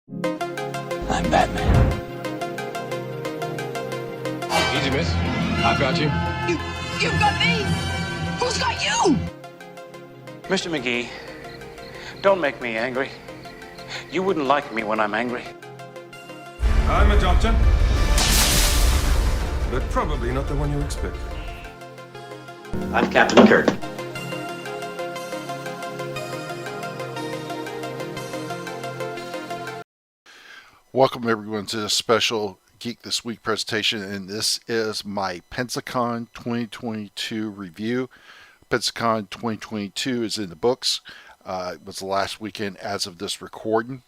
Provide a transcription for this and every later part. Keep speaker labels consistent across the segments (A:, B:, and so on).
A: I'm Batman.
B: Easy, miss. I've got you.
C: You've got me? Who's got you?
A: Mr. McGee, don't make me angry. You wouldn't like me when I'm angry.
D: I'm a doctor, but probably not the one you expect.
E: I'm Captain Kirk.
F: Welcome everyone to this special Geek This Week presentation, and this is my Pensacon 2022 review. Pensacon 2022 is in the books. It was the last weekend as of this recording,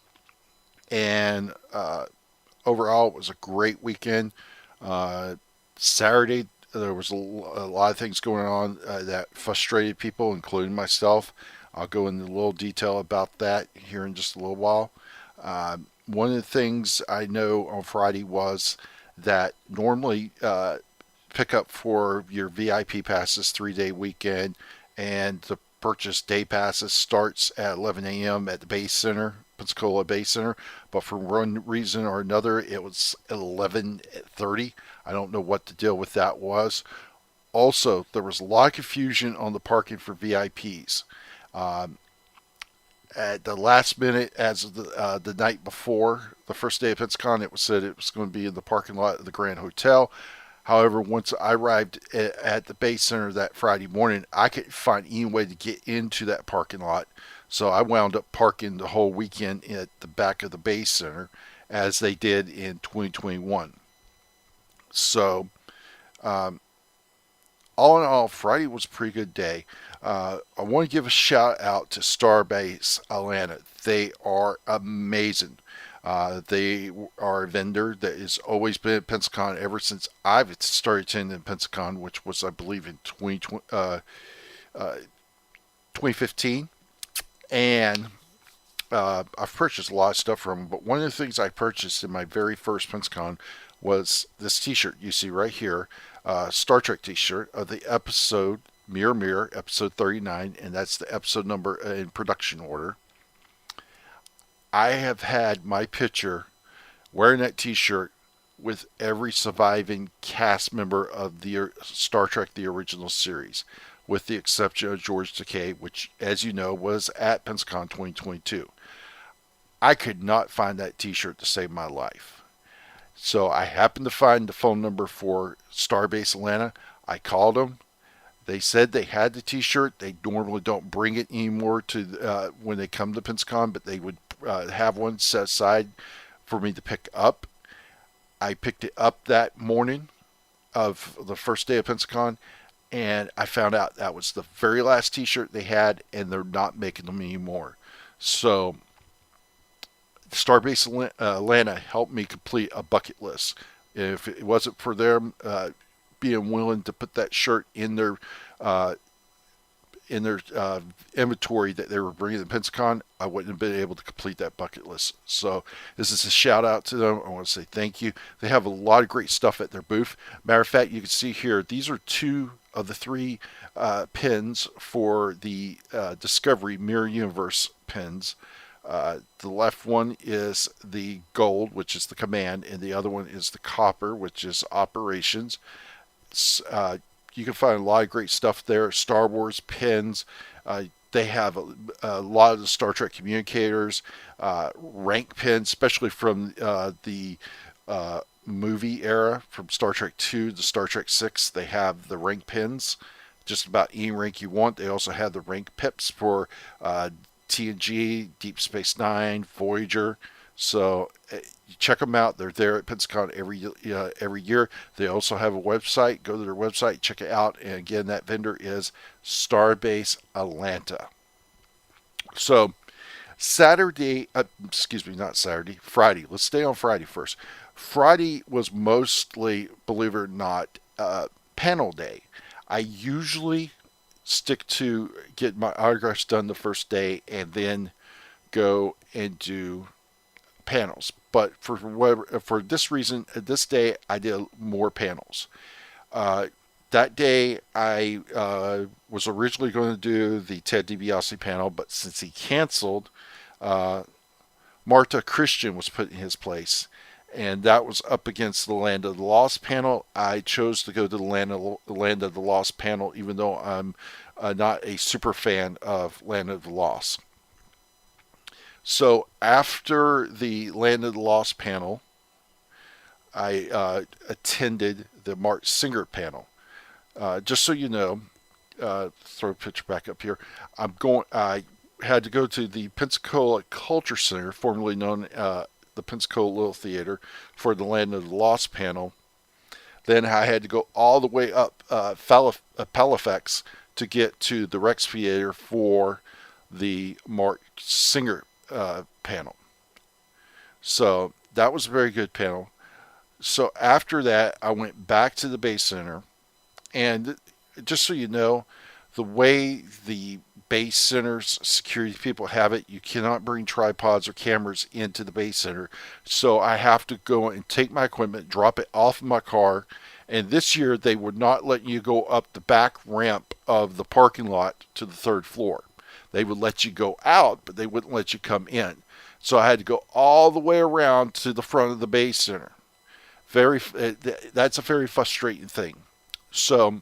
F: and overall it was a great weekend. Saturday there was a lot of things going on that frustrated people, including myself. I'll go into a little detail about that here in just a little while. One of the things I know on Friday was that normally pickup for your VIP passes 3-day weekend and the purchase day passes starts at 11 a.m. at the Bay Center, Pensacola Bay Center, but for one reason or another it was 11:30. I don't know what the deal with that was. Also, there was a lot of confusion on the parking for VIPs. At the last minute, as of the night before the first day of Pensacon, it was said it was going to be in the parking lot of the Grand Hotel. However, once I arrived at the Bay Center that Friday morning, I couldn't find any way to get into that parking lot. So I wound up parking the whole weekend at the back of the Bay Center, as they did in 2021. So, all in all, Friday was a pretty good day. I want to give a shout out to Starbase Atlanta. They are amazing. They are a vendor that has always been at Pensacon ever since I've started attending Pensacon, which was, I believe, in 2015. And I've purchased a lot of stuff from them, but one of the things I purchased in my very first Pensacon was this t-shirt you see right here, Star Trek t-shirt of the episode Mirror Mirror, episode 39, and that's the episode number in production order. I have had my picture wearing that t-shirt with every surviving cast member of the Star Trek the original series, with the exception of George Decay, which, as you know, was at Pensacon 2022. I could not find that t-shirt to save my life. So I happened to find the phone number for Starbase Atlanta. I called them. They said they had the t-shirt. They normally don't bring it anymore to when they come to Pensacon, but they would have one set aside for me to pick up. I picked it up that morning of the first day of Pensacon, and I found out that was the very last t-shirt they had, and they're not making them anymore. So Starbase Atlanta helped me complete a bucket list. If it wasn't for them being willing to put that shirt in their inventory that they were bringing to Pensacon, I wouldn't have been able to complete that bucket list. So this is a shout out to them. I want to say thank you. They have a lot of great stuff at their booth. Matter of fact, you can see here, these are 2 of the 3 pins for the Discovery Mirror Universe pins. The left one is the gold, which is the command, and the other one is the copper, which is operations. You can find a lot of great stuff there. Star Wars pins. They have a lot of the Star Trek communicators, rank pins, especially from the movie era, from Star Trek 2 to Star Trek 6. They have the rank pins, just about any rank you want. They also have the rank pips for TNG, Deep Space Nine, Voyager. So check them out. They're there at Pensacon every year. They also have a website. Go to their website, check it out. And again, that vendor is Starbase Atlanta. So Friday. Let's stay on Friday first. Friday was mostly, believe it or not, panel day. I usually stick to get my autographs done the first day and then go and do panels. But for this reason, this day I did more panels. That day I was originally going to do the Ted DiBiase panel, but since he canceled, Marta Christian was put in his place, and that was up against the Land of the Lost panel. I chose to go to the Land of the Lost panel, even though I'm not a super fan of Land of the Lost. So after the Land of the Lost panel, I attended the Mark Singer panel. Just so you know, throw a picture back up here. I had to go to the Pensacola Culture Center, formerly known the Pensacola Little Theater, for the Land of the Lost panel. Then I had to go all the way up Halifax to get to the Rex Theater for the Mark Singer panel. So that was a very good panel. So after that, I went back to the Bay Center, and just so you know, the way the Bay Center's security people have it, you cannot bring tripods or cameras into the Bay Center. So I have to go and take my equipment, drop it off in my car, and this year they would not let you go up the back ramp of the parking lot to the third floor. They would let you go out, but they wouldn't let you come in. So I had to go all the way around to the front of the Bay Center. That's a very frustrating thing. So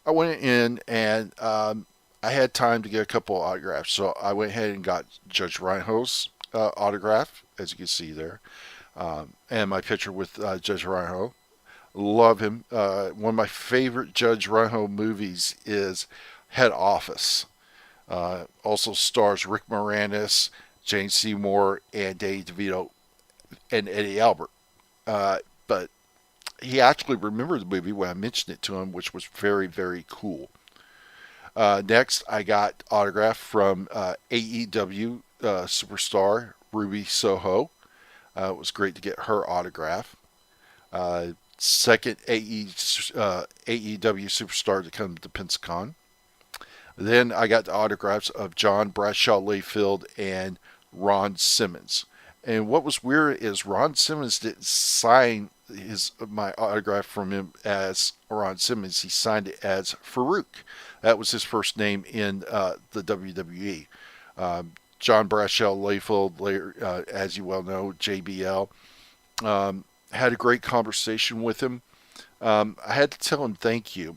F: I went in, and I had time to get a couple of autographs. So I went ahead and got Judge Reinho's autograph, as you can see there, and my picture with Judge Reinho. Love him. One of my favorite Judge Reinho movies is Head Office. Also stars Rick Moranis, Jane Seymour, and Danny DeVito, and Eddie Albert. But he actually remembered the movie when I mentioned it to him, which was very, very cool. Next, I got autograph from AEW superstar Ruby Soho. It was great to get her autograph. Second AEW superstar to come to Pensacon. Then I got the autographs of John Bradshaw Layfield and Ron Simmons. And what was weird is Ron Simmons didn't sign my autograph from him as Ron Simmons. He signed it as Farouk. That was his first name in the WWE. John Bradshaw Layfield, as you well know, JBL, had a great conversation with him. I had to tell him thank you.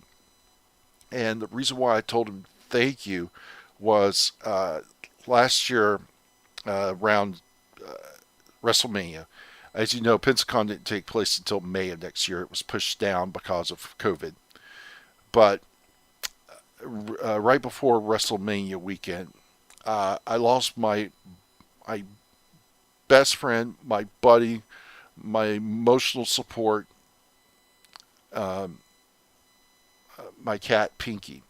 F: And the reason why I told him thank you was last year around WrestleMania. As you know, Pensacon didn't take place until May of next year. It was pushed down because of COVID. But right before WrestleMania weekend, I lost my best friend, my buddy, my emotional support, my cat Pinky.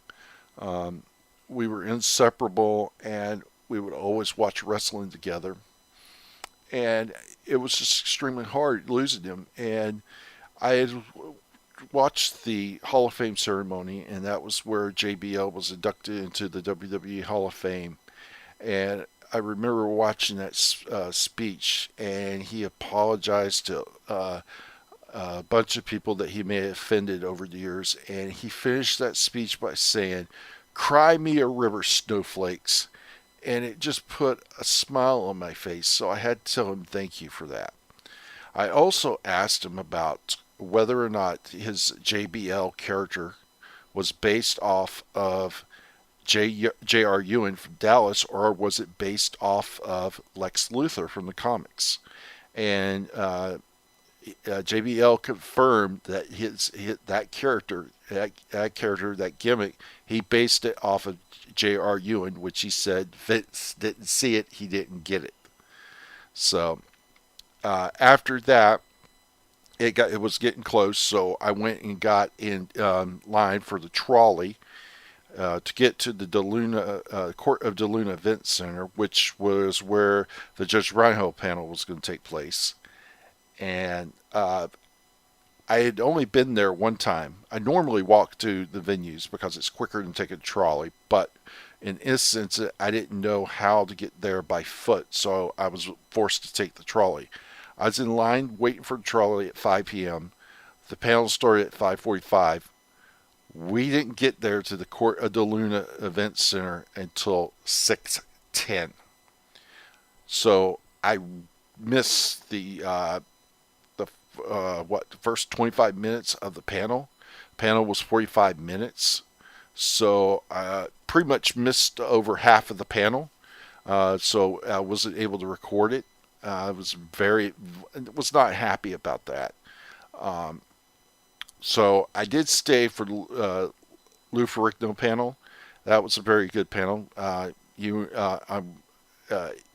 F: We were inseparable, and we would always watch wrestling together. And it was just extremely hard losing him. And I had watched the Hall of Fame ceremony, and that was where JBL was inducted into the WWE Hall of Fame. And I remember watching that speech, and he apologized to a bunch of people that he may have offended over the years. And he finished that speech by saying, "Cry me a river, snowflakes." And it just put a smile on my face, so I had to tell him thank you for that. I also asked him about whether or not his JBL character was based off of J.R. Ewing from Dallas, or was it based off of Lex Luthor from the comics? And JBL confirmed that that character, that gimmick, he based it off of J.R. Ewing, which he said Vince didn't see it, he didn't get it. So after that, it was getting close, so I went and got in line for the trolley to get to the Court of DeLuna Event Center, which was where the Judge Reinhold panel was going to take place. And I had only been there one time. I normally walk to the venues because it's quicker than taking a trolley, but in this instance, I didn't know how to get there by foot, so I was forced to take the trolley. I was in line waiting for the trolley at 5 p.m. The panel started at 5:45. We didn't get there to the Court of DeLuna Event Center until 6:10. So I missed the first 25 minutes of the panel. Panel was 45 minutes, so I pretty much missed over half of the panel. So I wasn't able to record it. I was not happy about that. So I did stay for Lou Ferrigno panel. That was a very good panel.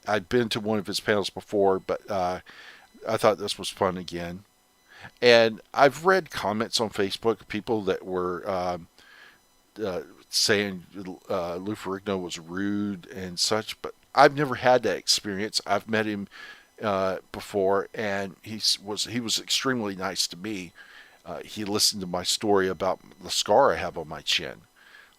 F: I'd been to one of his panels before, but I thought this was fun again. And I've read comments on Facebook, people that were saying Lou Ferrigno was rude and such, but I've never had that experience. I've met him before, and he was extremely nice to me. He listened to my story about the scar I have on my chin,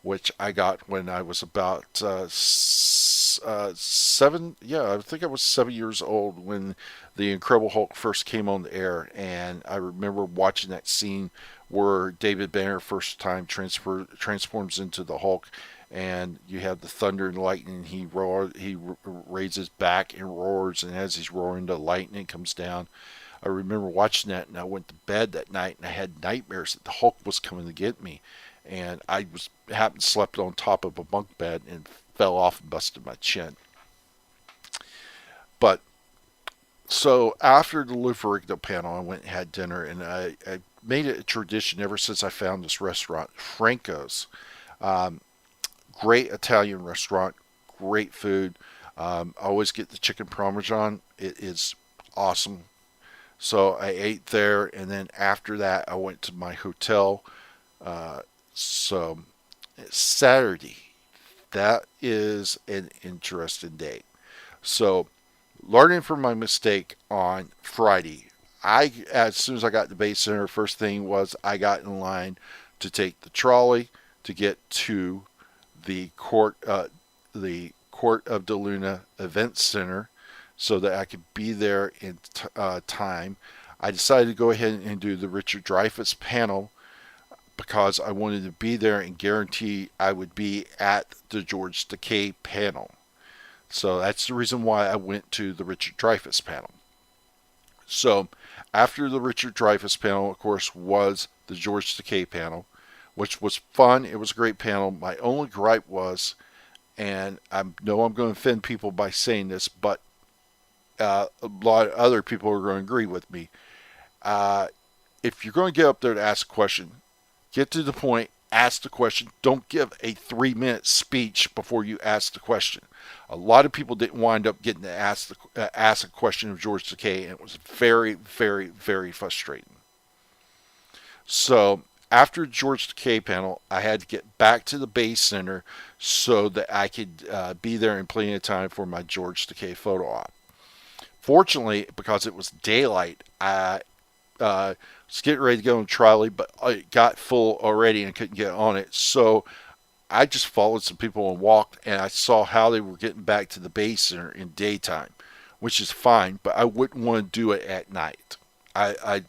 F: which I got when I was about 7. Yeah, I think I was 7 years old when the Incredible Hulk first came on the air, and I remember watching that scene where David Banner first time transforms into the Hulk, and you have the thunder and lightning. He raises back and roars, and as he's roaring, the lightning comes down. I remember watching that, and I went to bed that night, and I had nightmares that the Hulk was coming to get me, and I happened to slept on top of a bunk bed and fell off and busted my chin. But so after the Lou Ferrigno panel, I went and had dinner, and I made it a tradition ever since I found this restaurant, Franco's. Great Italian restaurant, great food. I always get the chicken parmesan. It is awesome. So I ate there, and then after that, I went to my hotel. So Saturday, that is an interesting day. So learning from my mistake on Friday, as soon as I got to Bay Center, first thing was I got in line to take the trolley to get to the Court of De Luna Event Center so that I could be there in time. I decided to go ahead and do the Richard Dreyfuss panel because I wanted to be there and guarantee I would be at the George Decay panel. So that's the reason why I went to the Richard Dreyfuss panel. So after the Richard Dreyfuss panel, of course, was the George Decay panel, which was fun. It was a great panel. My only gripe was, and I know I'm going to offend people by saying this, but a lot of other people are going to agree with me. If you're going to get up there to ask a question, get to the point, ask the question. Don't give a 3-minute speech before you ask the question. A lot of people didn't wind up getting to ask a question of George Decay, and it was very, very, very frustrating. So after George Decay panel, I had to get back to the Bay Center so that I could be there in plenty of time for my George Decay photo op. Fortunately, because it was daylight, I was getting ready to go on the trolley, but it got full already and couldn't get on it. So I just followed some people and walked, and I saw how they were getting back to the Bay Center in daytime, which is fine, but I wouldn't want to do it at night. I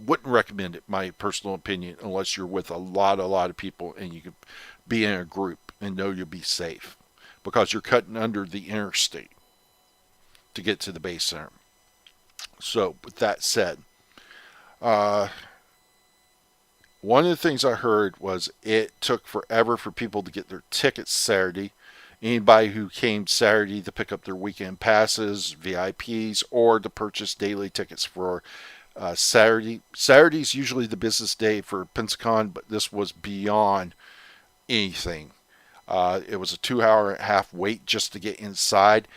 F: wouldn't recommend it, my personal opinion, unless you're with a lot of people and you can be in a group and know you'll be safe, because you're cutting under the interstate to get to the Bay Center. So with that said, one of the things I heard was it took forever for people to get their tickets Saturday. Anybody who came Saturday to pick up their weekend passes, VIPs, or to purchase daily tickets for Saturday. Saturday's usually the business day for Pensacon, but this was beyond anything. It was a 2.5-hour wait just to get inside.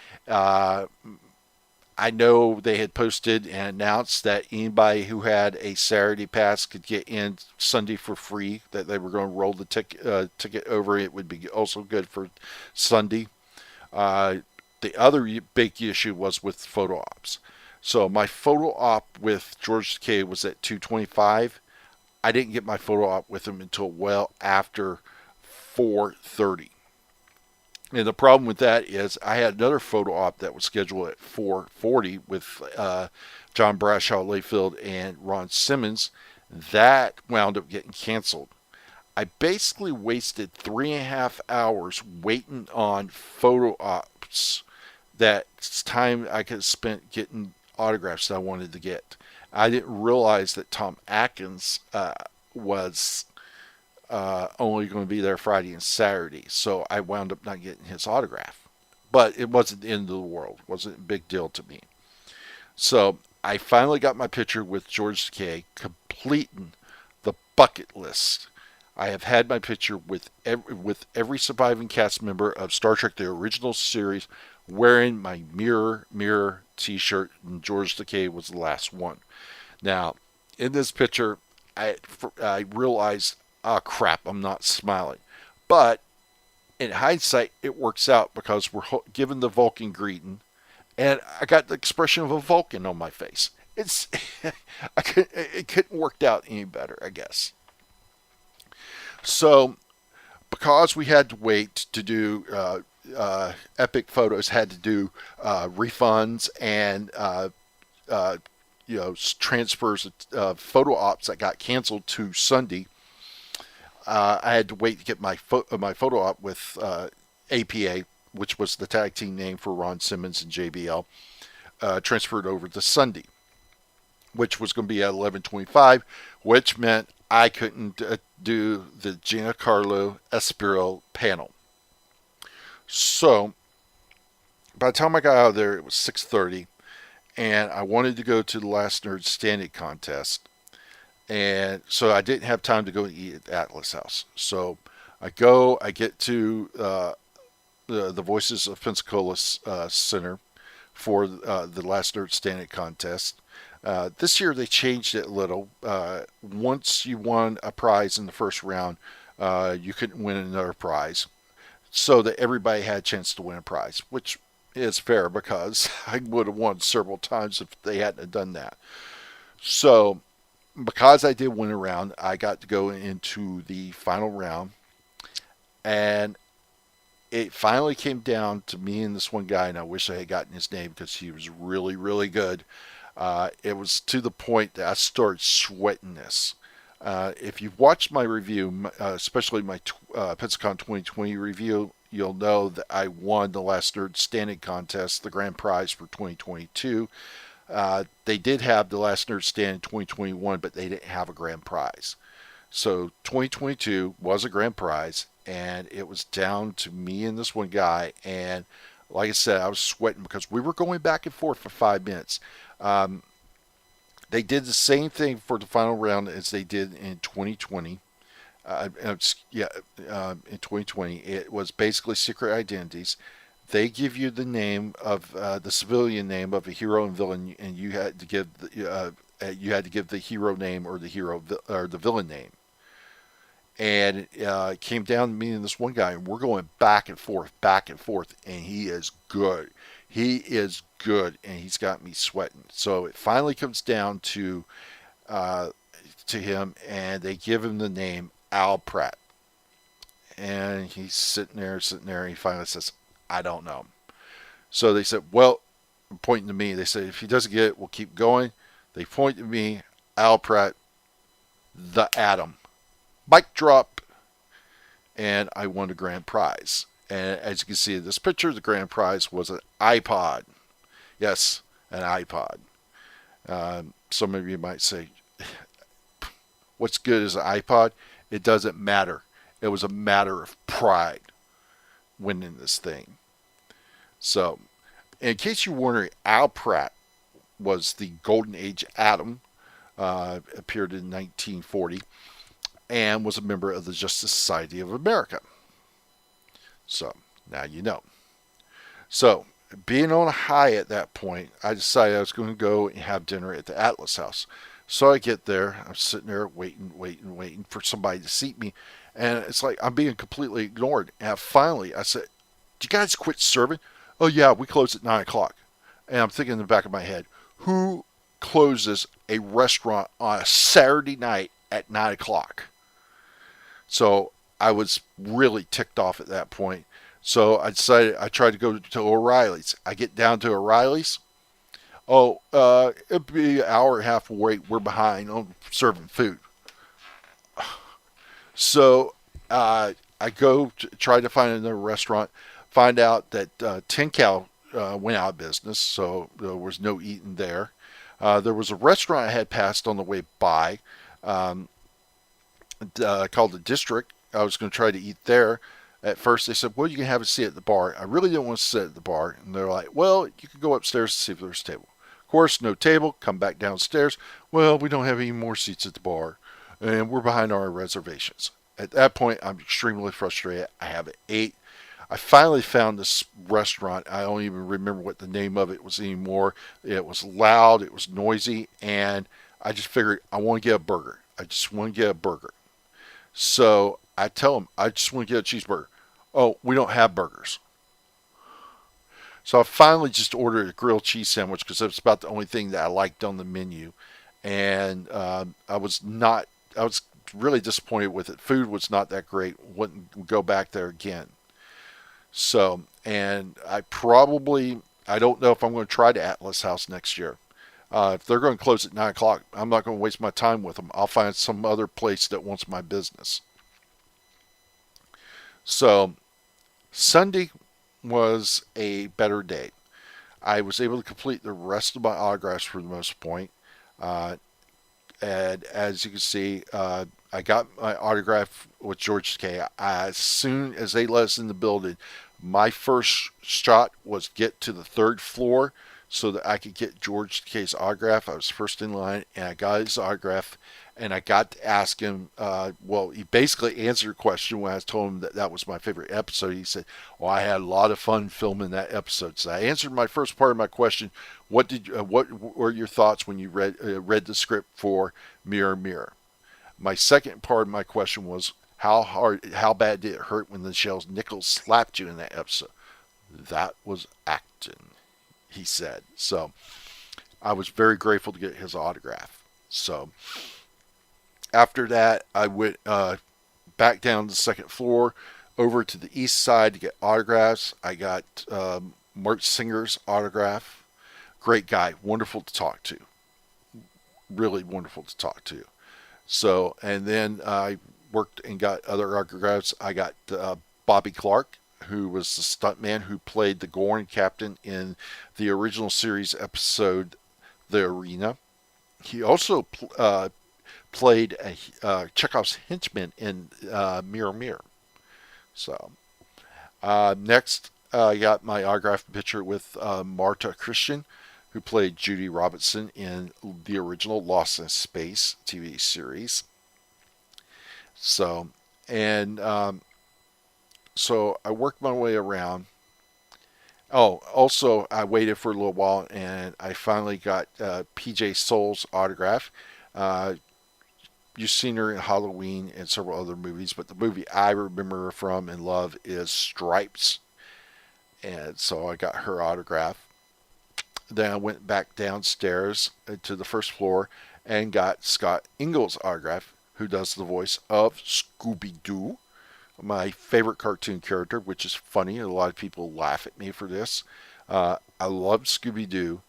F: I know they had posted and announced that anybody who had a Saturday pass could get in Sunday for free, that they were going to roll the ticket over. It would be also good for Sunday. The other big issue was with photo ops. So my photo op with George Decay was at 2:25. I didn't get my photo op with him until well after 4:30. And the problem with that is I had another photo op that was scheduled at 4:40 with John Brashaw Layfield and Ron Simmons. That wound up getting canceled. I basically wasted 3.5 hours waiting on photo ops that time I could have spent getting autographs that I wanted to get. I didn't realize that Tom Atkins was only going to be there Friday and Saturday, so I wound up not getting his autograph. But it wasn't the end of the world. It wasn't a big deal to me. So I finally got my picture with George Decay, completing the bucket list. I have had my picture with every surviving cast member of Star Trek: The Original Series wearing my Mirror t-shirt, and George Decay was the last one. Now, in this picture, I realized, oh crap, I'm not smiling. But in hindsight, it works out because we're given the Vulcan greeting, and I got the expression of a Vulcan on my face. It's it couldn't worked out any better, I guess. So, because we had to wait to do Epic Photos had to do refunds and transfers of photo ops that got canceled to Sunday. I had to wait to get my photo op with APA, which was the tag team name for Ron Simmons and JBL, transferred over to Sunday, which was going to be at 11:25, which meant I couldn't do the Giancarlo Espero panel. So, by the time I got out of there, it was 6:30, and I wanted to go to the Last Nerd Standing contest, and so I didn't have time to go eat at Atlas House. So I get to the Voices of Pensacola Center for the Last Nerd Standing contest. This year they changed it a little. Once you won a prize in the first round, you couldn't win another prize, so that everybody had a chance to win a prize, which is fair because I would have won several times if they hadn't done that. So, because I did win a round, I got to go into the final round, and it finally came down to me and this one guy, and I wish I had gotten his name because he was really, really good. It was to the point that I started sweating this. If you've watched my review, especially my Pensacon 2020 review, you'll know that I won the Last Nerd Standing contest, the grand prize for 2022. They did have the Last Nerd Standing 2021, but they didn't have a grand prize. So 2022 was a grand prize, and it was down to me and this one guy. And like I said, I was sweating because we were going back and forth for 5 minutes. They did the same thing for the final round as they did in 2020. In 2020, it was basically secret identities. They give you the name of the civilian name of a hero and villain, and you had to give the hero name or the villain name. And it came down to me and this one guy, and we're going back and forth, and he is good. He is good, and he's got me sweating. So it finally comes down to him, and they give him the name Al Pratt. And he's sitting there, and he finally says, I don't know. So they said, well, pointing to me, they said, if he doesn't get it, we'll keep going. They point to me, Al Pratt, the Atom. Mic drop, and I won the grand prize. And as you can see in this picture, the grand prize was an iPod. Yes, an iPod. Some of you might say, what's good is an iPod? It doesn't matter. It was a matter of pride winning this thing. So, in case you're wondering, Al Pratt was the Golden Age Atom, appeared in 1940, and was a member of the Justice Society of America. So, now you know. So, being on a high at that point, I decided I was going to go and have dinner at the Atlas House. So I get there, I'm sitting there waiting for somebody to seat me, and it's like I'm being completely ignored. And finally, I said, "Do you guys quit serving?" "Oh yeah, we close at 9 o'clock." And I'm thinking in the back of my head, who closes a restaurant on a Saturday night at 9 o'clock? So I was really ticked off at that point. So I decided I tried to go to O'Reilly's. I get down to O'Reilly's. Oh, it'd be an hour and a half wait. We're behind on serving food. So I go to try to find another restaurant. Find out that 10 Cal went out of business, so there was no eating there. There was a restaurant I had passed on the way by called the District. I was going to try to eat there. At first, they said, well, you can have a seat at the bar. I really didn't want to sit at the bar. And they're like, well, you can go upstairs and see if there's a table. Of course, no table. Come back downstairs. Well, we don't have any more seats at the bar. And we're behind our reservations. At that point, I'm extremely frustrated. I haven't ate. I finally found this restaurant. I don't even remember what the name of it was anymore. It was loud. It was noisy. And I just figured I want to get a burger. I just want to get a burger. So I tell them, I just want to get a cheeseburger. Oh, we don't have burgers. So I finally just ordered a grilled cheese sandwich because that's about the only thing that I liked on the menu. And I was really disappointed with it. Food was not that great. Wouldn't go back there again. So, and I don't know if I'm going to try the Atlas House next year. If they're going to close at 9 o'clock, I'm not going to waste my time with them. I'll find some other place that wants my business. So, Sunday was a better day. I was able to complete the rest of my autographs for the most part. And as you can see, I got my autograph with George Decay. As soon as they let us in the building, my first shot was get to the 3rd floor so that I could get George Decay's autograph. I was first in line, and I got his autograph, and I got to ask him, he basically answered a question when I told him that was my favorite episode. He said, well, I had a lot of fun filming that episode. So I answered my first part of my question. What were your thoughts when you read the script for Mirror Mirror? My second part of my question was, how bad did it hurt when Nichelle Nichols slapped you in that episode? That was acting, he said. So I was very grateful to get his autograph. So after that, I went back down to the 2nd floor over to the east side to get autographs. I got Mark Singer's autograph. Great guy, wonderful to talk to. Really wonderful to talk to. So, and then I worked and got other autographs. I got Bobby Clark, who was the stuntman who played the Gorn captain in the original series episode, The Arena. He also played Chekhov's henchman in Mirror Mirror. So, next, I got my autograph picture with Marta Christian, who played Judy Robinson in the original Lost in Space TV series. So, and so I worked my way around. Oh, also, I waited for a little while, and I finally got PJ Soul's autograph. You've seen her in Halloween and several other movies, but the movie I remember her from and love is Stripes. And so I got her autograph. Then I went back downstairs to the 1st floor and got Scott Ingalls' autograph, who does the voice of Scooby-Doo, my favorite cartoon character, which is funny. A lot of people laugh at me for this. I love Scooby-Doo,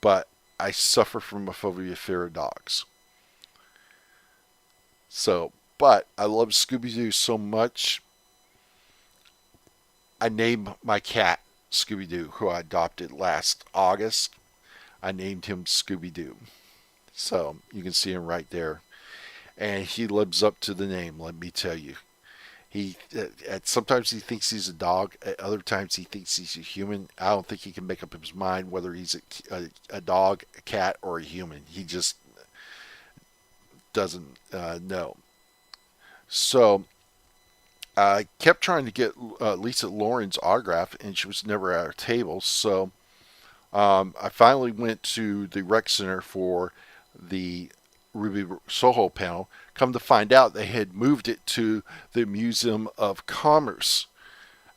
F: but I suffer from a phobia fear of dogs. So, but I love Scooby-Doo so much, I named my cat Scooby-Doo, who I adopted last August. I named him Scooby-Doo. So, you can see him right there. And he lives up to the name, let me tell you. Sometimes he thinks he's a dog. At other times he thinks he's a human. I don't think he can make up his mind whether he's a dog, a cat, or a human. He just doesn't know. So I kept trying to get Lisa Lauren's autograph, and she was never at our table. So I finally went to the rec center for the Ruby Soho panel. Come to find out, they had moved it to the Museum of Commerce,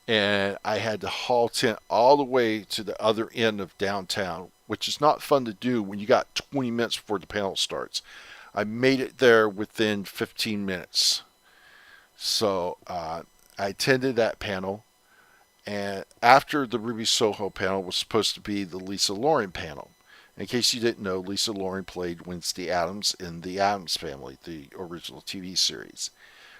F: and I had to haul tent all the way to the other end of downtown, which is not fun to do when you got 20 minutes before the panel starts. I made it there within 15 minutes. So I attended that panel, and after the Ruby Soho panel was supposed to be the Lisa Lauren panel. In case you didn't know, Lisa Lauren played Wednesday Addams in The Addams Family, the original TV series.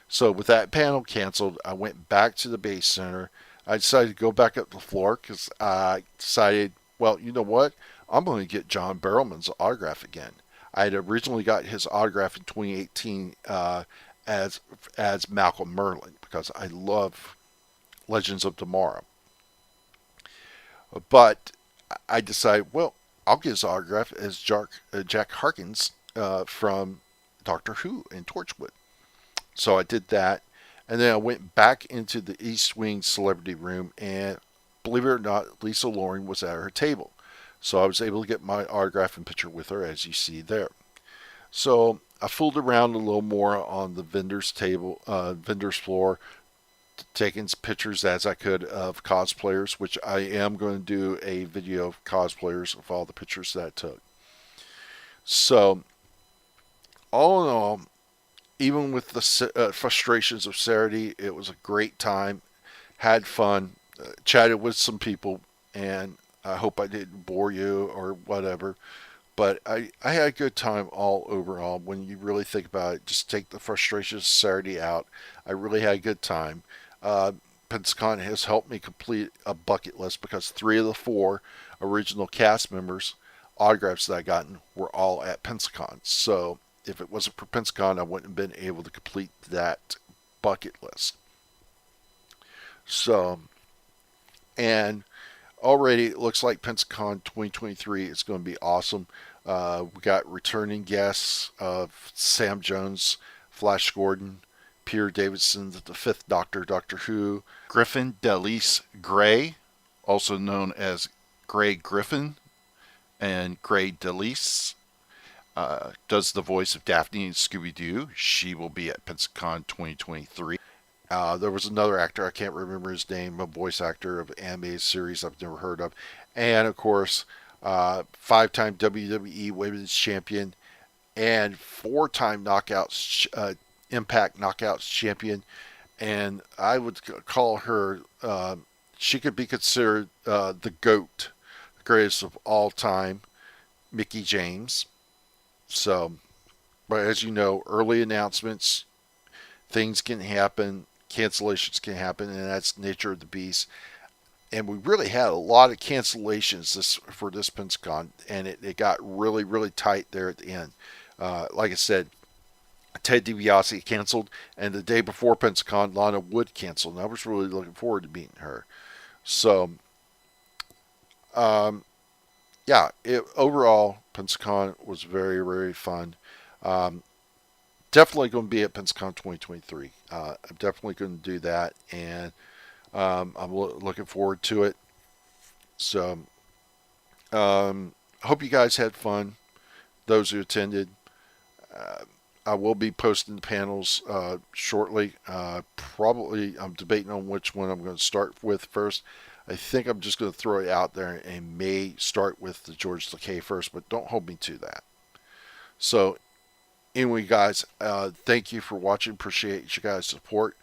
F: So with that panel canceled, I went back to the Bay Center. I decided to go back up the floor because I decided, well, you know what? I'm going to get John Barrowman's autograph again. I had originally got his autograph in 2018 as Malcolm Merlin because I love Legends of Tomorrow. But I decided, well, I'll get his autograph as Jack Harkins from Doctor Who and Torchwood. So I did that. And then I went back into the East Wing Celebrity Room, and believe it or not, Lisa Loring was at her table. So I was able to get my autograph and picture with her, as you see there. So I fooled around a little more on the vendor's floor, taking pictures as I could of cosplayers, which I am going to do a video of cosplayers of all the pictures that I took. So, all in all, even with the frustrations of Saturday, it was a great time. Had fun, chatted with some people, and I hope I didn't bore you or whatever. But I had a good time all overall. When you really think about it, just take the frustrations of Saturday out. I really had a good time. Pensacon has helped me complete a bucket list because 3 of the 4 original cast members' autographs that I gotten were all at Pensacon. So if it wasn't for Pensacon, I wouldn't have been able to complete that bucket list. So, and already it looks like Pensacon 2023 is going to be awesome. We got returning guests of Sam Jones, Flash Gordon, Peter Davidson, the Fifth Doctor, Doctor Who, Griffin Delis Gray, also known as Gray Griffin, and Gray Delis does the voice of Daphne in Scooby-Doo. She will be at Pensacon 2023. There was another actor, I can't remember his name, a voice actor of an animated series I've never heard of. And, of course, 5-time WWE Women's Champion and 4-time Impact Knockouts Champion. And I would call her, she could be considered the GOAT, the greatest of all time, Mickie James. So, but as you know, early announcements, things can happen, cancellations can happen, and that's the nature of the beast. And we really had a lot of cancellations for this Pensacon, and it got really, really tight there at the end. Like I said, Ted DiBiase canceled, and the day before Pensacon, Lana Wood canceled, and I was really looking forward to meeting her. So, yeah, overall, Pensacon was very, very fun. Definitely going to be at Pensacon 2023. I'm definitely going to do that, and I'm looking forward to it. So, hope you guys had fun. Those who attended, I will be posting the panels shortly. Probably, I'm debating on which one I'm going to start with first. I think I'm just going to throw it out there and may start with the George Decay first, but don't hold me to that. So, anyway, guys, thank you for watching. Appreciate you guys' support.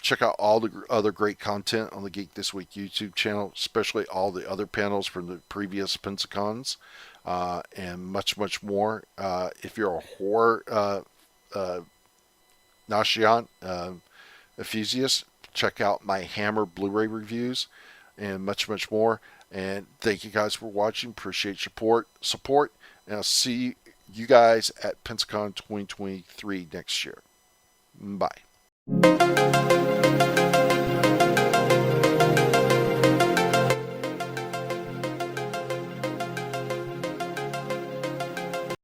F: Check out all the other great content on the Geek This Week YouTube channel, especially all the other panels from the previous Pensacons, and much, much more. If you're a horror Nashian enthusiast, check out my Hammer Blu-ray reviews and much, much more. And thank you guys for watching. Appreciate your support, and I'll see you guys at Pensacon 2023 next year. Bye.